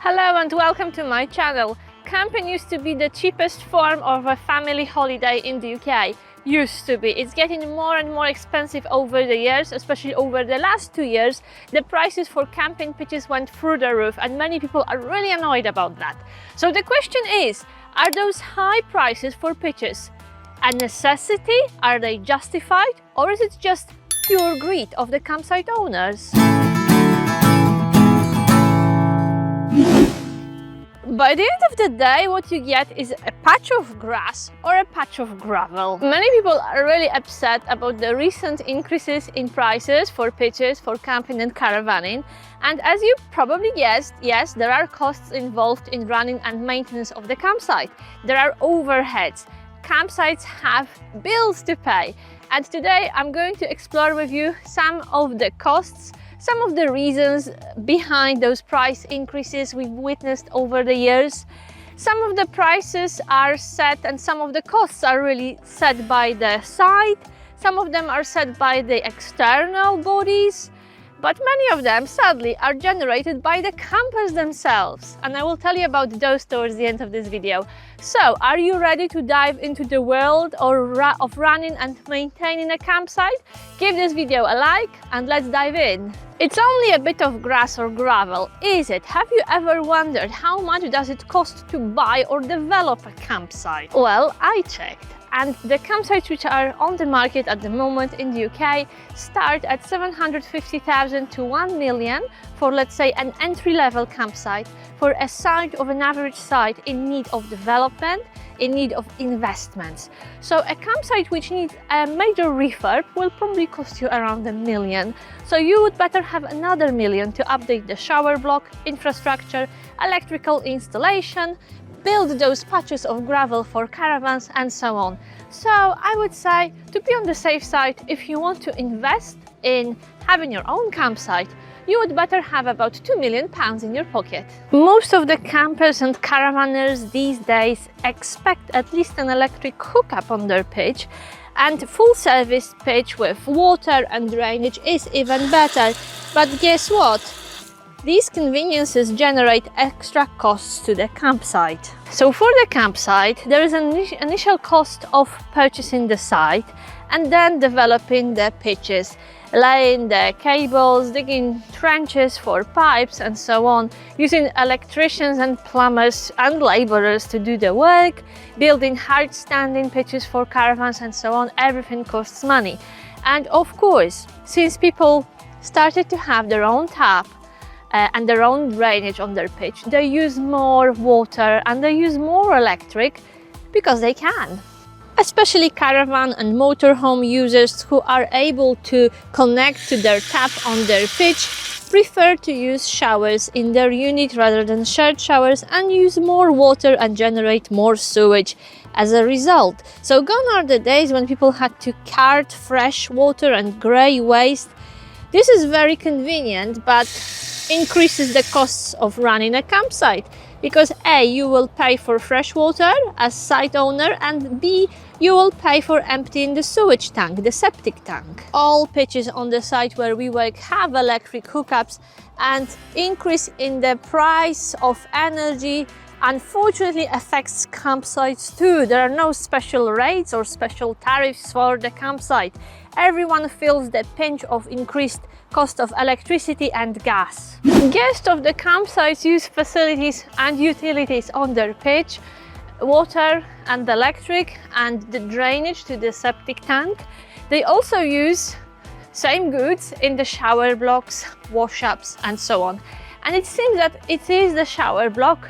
Hello and welcome to my channel. Camping used to be the cheapest form of a family holiday in the UK. Used to be. It's getting more and more expensive over the years, especially over the last 2 years. The prices for camping pitches went through the roof and many people are really annoyed about that. So the question is, are those high prices for pitches a necessity? Are they justified? Or is it just pure greed of the campsite owners? By the end of the day, what you get is a patch of grass or a patch of gravel. Many people are really upset about the recent increases in prices for pitches, for camping and caravanning. And as you probably guessed, yes, there are costs involved in running and maintenance of the campsite. There are overheads. Campsites have bills to pay. And today I'm going to explore with you some of the costs, some of the reasons behind those price increases we've witnessed over the years. Some of the prices are set and some of the costs are really set by the site. Some of them are set by the external bodies, but many of them sadly are generated by the campers themselves. And I will tell you about those towards the end of this video. So, are you ready to dive into the world of running and maintaining a campsite? Give this video a like and let's dive in. It's only a bit of grass or gravel, is it? Have you ever wondered how much does it cost to buy or develop a campsite? Well, I checked. And the campsites which are on the market at the moment in the UK start at 750,000 to 1 million for, let's say, an entry-level campsite, for a site of an average site in need of development, in need of investments. So a campsite which needs a major refurb will probably cost you around 1 million. So you would better have another 1 million to update the shower block, infrastructure, electrical installation, build those patches of gravel for caravans and so on. So I would say, to be on the safe side, if you want to invest in having your own campsite, you would better have about £2 million in your pocket. Most of the campers and caravanners these days expect at least an electric hookup on their pitch, and full service pitch with water and drainage is even better. But guess what? These conveniences generate extra costs to the campsite. So for the campsite, there is an initial cost of purchasing the site and then developing the pitches, laying the cables, digging trenches for pipes and so on, using electricians and plumbers and laborers to do the work, building hard-standing pitches for caravans and so on. Everything costs money. And of course, since people started to have their own tap, and their own drainage on their pitch, they use more water and they use more electric because they can. Especially caravan and motorhome users who are able to connect to their tap on their pitch prefer to use showers in their unit rather than shared showers and use more water and generate more sewage as a result. So gone are the days when people had to cart fresh water and grey waste. This is very convenient, but increases the costs of running a campsite, because A, you will pay for fresh water as site owner, and B, you will pay for emptying the sewage tank, the septic tank. All pitches on the site where we work have electric hookups, and increase in the price of energy unfortunately affects campsites too. There are no special rates or special tariffs for the campsite. Everyone feels the pinch of increased cost of electricity and gas. Guests of the campsites use facilities and utilities on their pitch, water and electric and the drainage to the septic tank. They also use same goods in the shower blocks, wash-ups and so on. And it seems that it is the shower block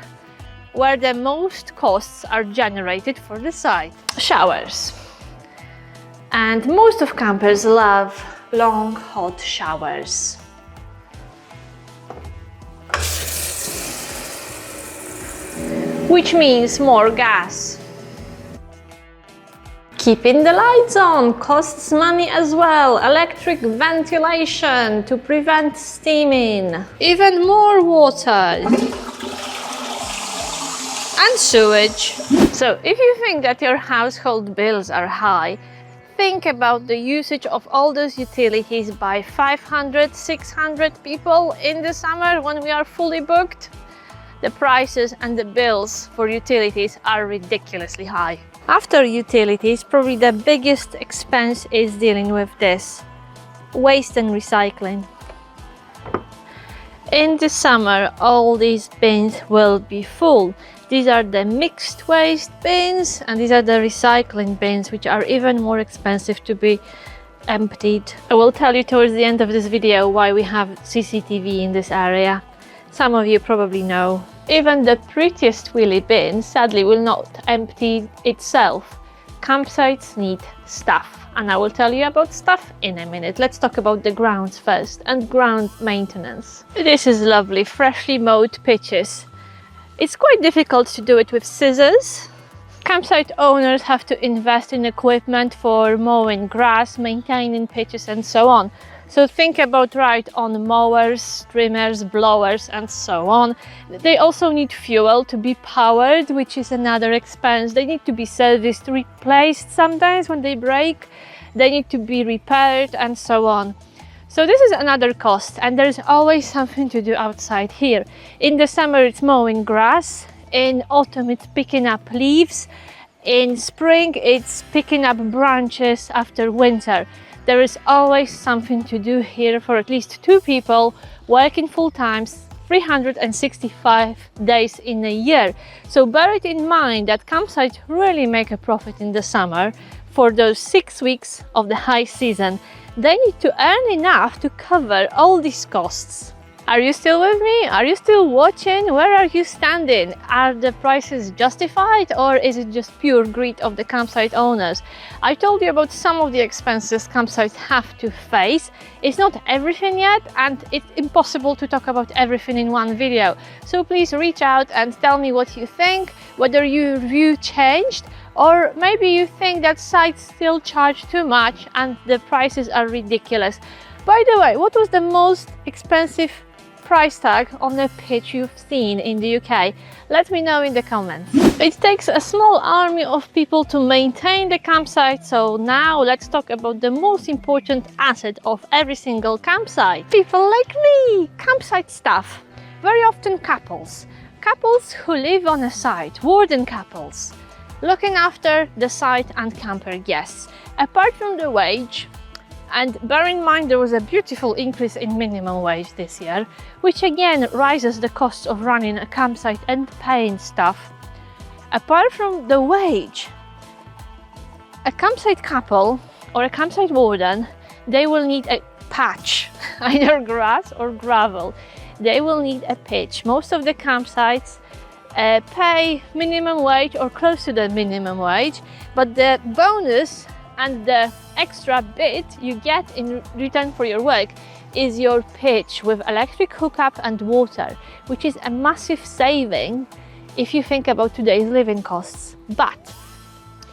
where the most costs are generated for the site. Showers. And most of campers love long hot showers. Which means more gas. Keeping the lights on costs money as well. Electric ventilation to prevent steaming. Even more water. And sewage. So if you think that your household bills are high, think about the usage of all those utilities by 500, 600 people in the summer when we are fully booked. the prices and the bills for utilities are ridiculously high. After utilities, probably the biggest expense is dealing with this: waste and recycling. In the summer, all these bins will be full. These are the mixed waste bins, and these are the recycling bins, which are even more expensive to be emptied. I will tell you towards the end of this video why we have CCTV in this area. Some of you probably know. Even the prettiest wheelie bin sadly will not empty itself. Campsites need stuff, and I will tell you about stuff in a minute. Let's talk about the grounds first and ground maintenance. This is lovely, freshly mowed pitches. It's quite difficult to do it with scissors. Campsite owners have to invest in equipment for mowing grass, maintaining pitches and so on. So think about on mowers, trimmers, blowers and so on. They also need fuel to be powered, which is another expense. They need to be serviced, replaced sometimes when they break. They need to be repaired and so on. So this is another cost, and there's always something to do outside here. In the summer it's mowing grass, in autumn it's picking up leaves, in spring it's picking up branches after winter. There is always something to do here for at least 2 people working full time, 365 days in a year. So bear it in mind that campsites really make a profit in the summer. For those 6 weeks of the high season, they need to earn enough to cover all these costs. Are you still with me? Are you still watching? Where are you standing? Are the prices justified, or is it just pure greed of the campsite owners? I told you about some of the expenses campsites have to face. It's not everything yet, and it's impossible to talk about everything in one video. So please reach out and tell me what you think, whether your view changed, or maybe you think that sites still charge too much and the prices are ridiculous. By the way, what was the most expensive price tag on a pitch you've seen in the UK? Let me know in the comments. It takes a small army of people to maintain the campsite, so now let's talk about the most important asset of every single campsite. People like me! Campsite staff. Very often couples. Couples who live on a site, warden couples, looking after the site and camper guests. Apart from the wage, and bear in mind there was a beautiful increase in minimum wage this year, which again rises the cost of running a campsite and paying staff. Apart from the wage, a campsite couple or a campsite warden, they will need a patch, either grass or gravel. They will need a pitch. Most of the campsites pay minimum wage or close to the minimum wage, but the bonus and the extra bit you get in return for your work is your pitch with electric hookup and water, which is a massive saving if you think about today's living costs. But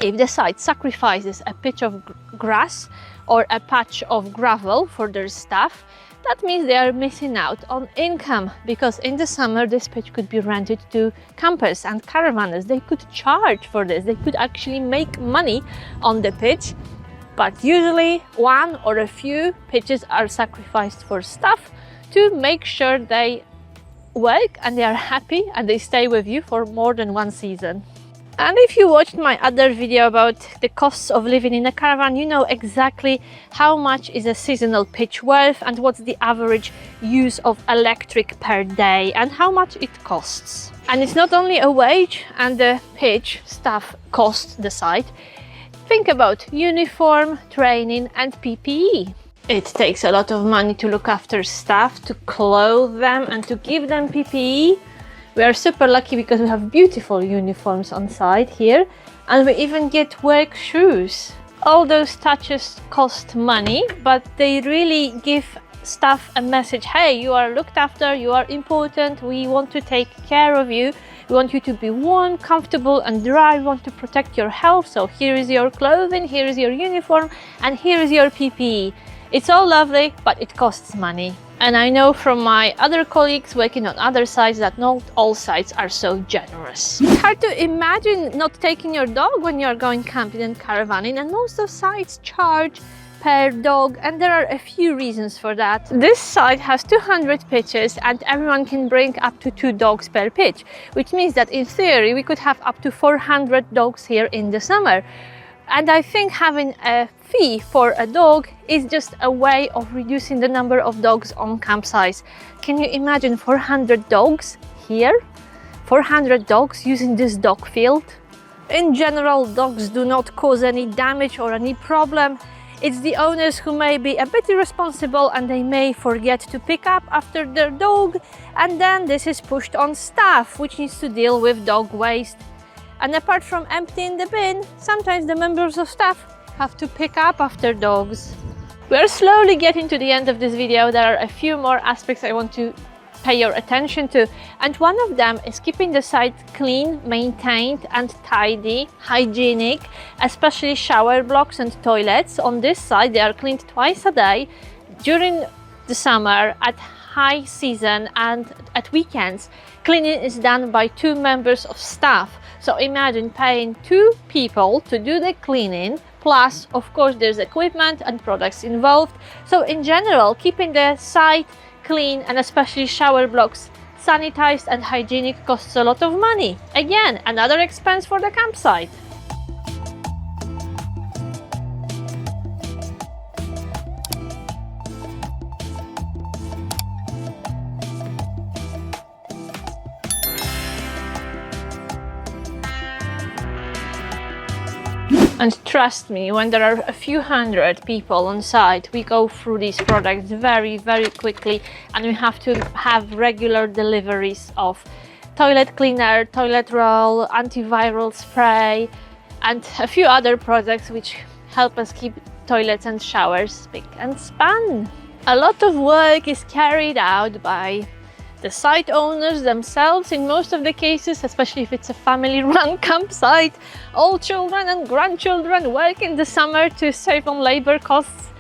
if the site sacrifices a pitch of grass or a patch of gravel for their staff, that means they are missing out on income, because in the summer this pitch could be rented to campers and caravanners. They could charge for this, they could actually make money on the pitch, but usually one or a few pitches are sacrificed for staff to make sure they work and they are happy and they stay with you for more than one season. And if you watched my other video about the costs of living in a caravan, you know exactly how much is a seasonal pitch worth and what's the average use of electric per day and how much it costs. And it's not only a wage and the pitch staff cost the site. Think about uniform, training and PPE. It takes a lot of money to look after staff, to clothe them and to give them PPE. We are super lucky because we have beautiful uniforms on site here, and we even get work shoes. All those touches cost money, but they really give staff a message: hey, you are looked after, you are important, we want to take care of you, we want you to be warm, comfortable and dry, we want to protect your health, so here is your clothing, here is your uniform and here is your PPE. It's all lovely, but it costs money. And I know from my other colleagues working on other sites that not all sites are so generous. It's hard to imagine not taking your dog when you're going camping and caravanning, and most of sites charge per dog, and there are a few reasons for that. This site has 200 pitches and everyone can bring up to 2 dogs per pitch, which means that in theory we could have up to 400 dogs here in the summer. And I think having a fee for a dog is just a way of reducing the number of dogs on campsites. Can you imagine 400 dogs here? 400 dogs using this dog field? In general, dogs do not cause any damage or any problem. It's the owners who may be a bit irresponsible and they may forget to pick up after their dog, and then this is pushed on staff, which needs to deal with dog waste. And apart from emptying the bin, sometimes the members of staff have to pick up after dogs. We're slowly getting to the end of this video. There are a few more aspects I want to pay your attention to, and one of them is keeping the site clean, maintained and tidy, hygienic, especially shower blocks and toilets. On this site they are cleaned twice a day during the summer, at high season and at weekends. Cleaning is done by 2 members of staff, so imagine paying 2 people to do the cleaning, plus of course there's equipment and products involved. So in general, keeping the site clean and especially shower blocks sanitized and hygienic costs a lot of money. Again, another expense for the campsite. And trust me, when there are a few hundred people on site, we go through these products very, very quickly, and we have to have regular deliveries of toilet cleaner, toilet roll, antiviral spray, and a few other products which help us keep toilets and showers spick and span. A lot of work is carried out by the site owners themselves in most of the cases, especially if it's a family-run campsite. All children and grandchildren work in the summer to save on labor costs,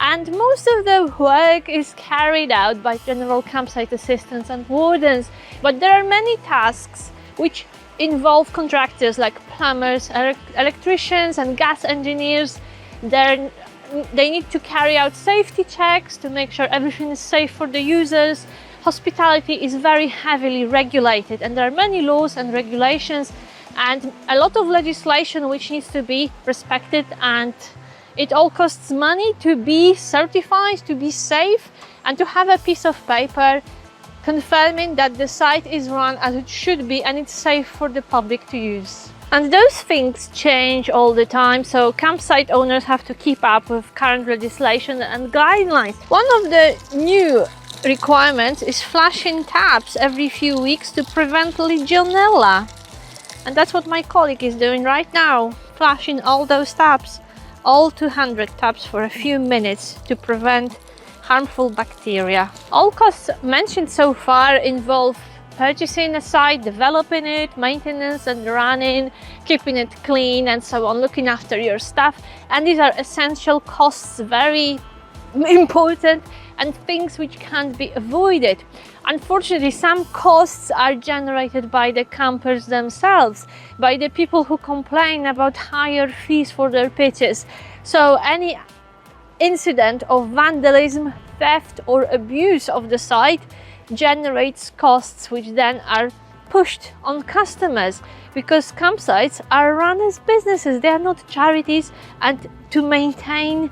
and most of the work is carried out by general campsite assistants and wardens. But there are many tasks which involve contractors like plumbers, electricians and gas engineers. They need to carry out safety checks to make sure everything is safe for the users. Hospitality is very heavily regulated, and there are many laws and regulations and a lot of legislation which needs to be respected, and it all costs money to be certified, to be safe, and to have a piece of paper confirming that the site is run as it should be and it's safe for the public to use. And those things change all the time, so campsite owners have to keep up with current legislation and guidelines. One of the new requirements is flashing taps every few weeks to prevent Legionella, and that's what my colleague is doing right now, flashing all those taps, all 200 taps for a few minutes to prevent harmful bacteria. All costs mentioned so far involve purchasing a site, developing it, maintenance and running, keeping it clean and so on, looking after your staff, and these are essential costs, very important, and things which can't be avoided. Unfortunately, some costs are generated by the campers themselves, by the people who complain about higher fees for their pitches. So any incident of vandalism, theft or abuse of the site generates costs which then are pushed on customers, because campsites are run as businesses, they are not charities, and to maintain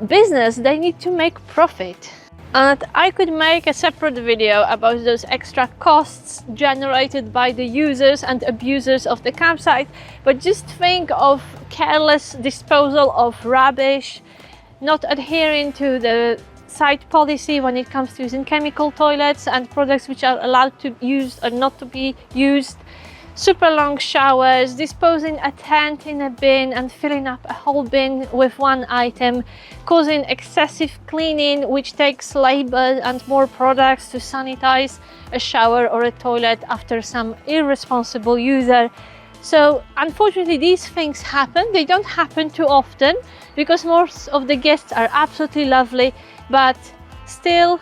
business they need to make profit. And I could make a separate video about those extra costs generated by the users and abusers of the campsite, but just think of careless disposal of rubbish, not adhering to the site policy when it comes to using chemical toilets and products which are allowed to use or not to be used, super long showers, disposing a tent in a bin and filling up a whole bin with one item, causing excessive cleaning which takes labor and more products to sanitize a shower or a toilet after some irresponsible user. So unfortunately these things happen. They don't happen too often because most of the guests are absolutely lovely, but still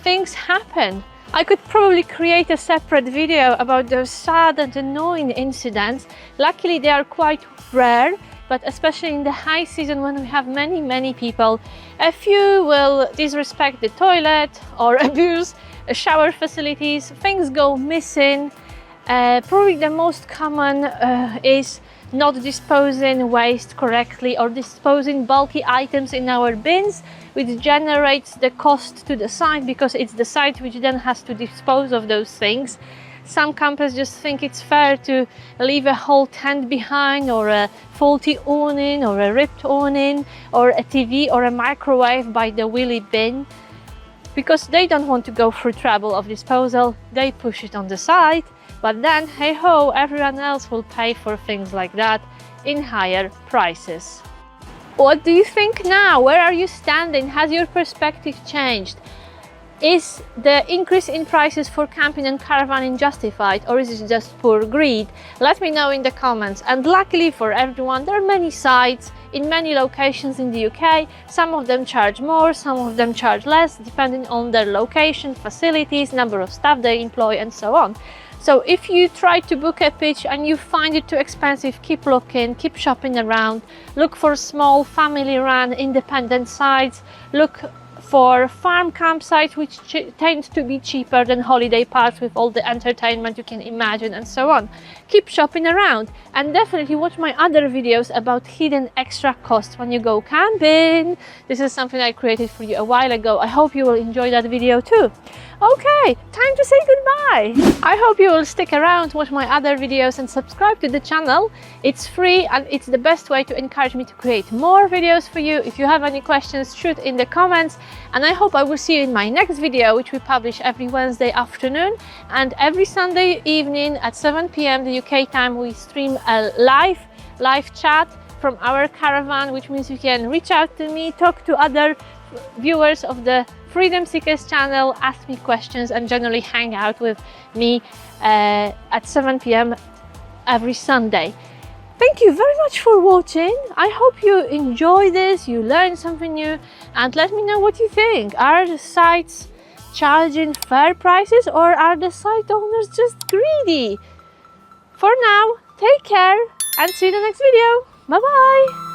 things happen. I could probably create a separate video about those sad and annoying incidents. Luckily they are quite rare, but especially in the high season when we have many people, a few will disrespect the toilet or abuse shower facilities, things go missing. Probably the most common is not disposing waste correctly or disposing bulky items in our bins, which generates the cost to the site because it's the site which then has to dispose of those things. Some campers just think it's fair to leave a whole tent behind, or a faulty awning, or a ripped awning, or a TV or a microwave by the wheelie bin. Because they don't want to go through trouble of disposal, they push it on the side, but then, hey ho, everyone else will pay for things like that in higher prices. What do you think now? Where are you standing? Has your perspective changed? Is the increase in prices for camping and caravanning justified, or is it just poor greed? Let me know in the comments. And luckily for everyone, there are many sites in many locations in the UK. Some of them charge more, some of them charge less, depending on their location, facilities, number of staff they employ, and so on. So if you try to book a pitch and you find it too expensive, keep looking, keep shopping around, look for small family-run independent sites, look for farm campsites which tend to be cheaper than holiday parks with all the entertainment you can imagine and so on. Keep shopping around and definitely watch my other videos about hidden extra costs when you go camping. This is something I created for you a while ago. I hope you will enjoy that video too. Okay, time to say goodbye. I hope you will stick around, watch my other videos and subscribe to the channel. It's free and it's the best way to encourage me to create more videos for you. If you have any questions, shoot in the comments, and I hope I will see you in my next video, which we publish every Wednesday afternoon, and every Sunday evening at 7 p.m. the UK time we stream a live chat from our caravan, which means you can reach out to me, talk to other viewers of the Freedom Seekers channel, ask me questions and generally hang out with me at 7 p.m. every Sunday. Thank you very much for watching. I hope you enjoy this, you learned something new, and let me know what you think. Are the sites charging fair prices, or are the site owners just greedy? For now, take care and see you in the next video. Bye bye!